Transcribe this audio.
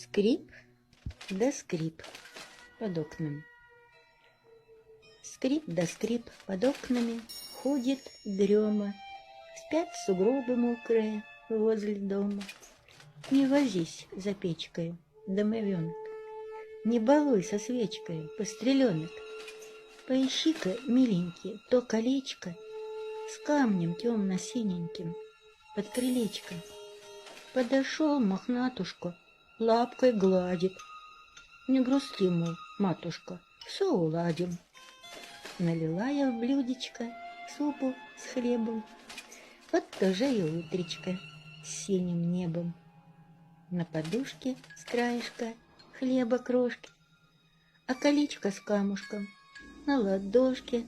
Скрип да скрип под окнами. Скрип да скрип под окнами, ходит дрема. Спят сугробы мокрые возле дома. Не возись за печкой, домовенок, не балуй со свечкой, постреленок. Поищи-ка, миленький, то колечко с камнем темно-синеньким под крылечко. Подошел мохнатушка, лапкой гладит. Не грусти, мол, матушка, все уладим. Налила я в блюдечко супу с хлебом. Вот тоже и утречко с синим небом. На подушке с краешка хлеба крошки, а колечко с камушком на ладошке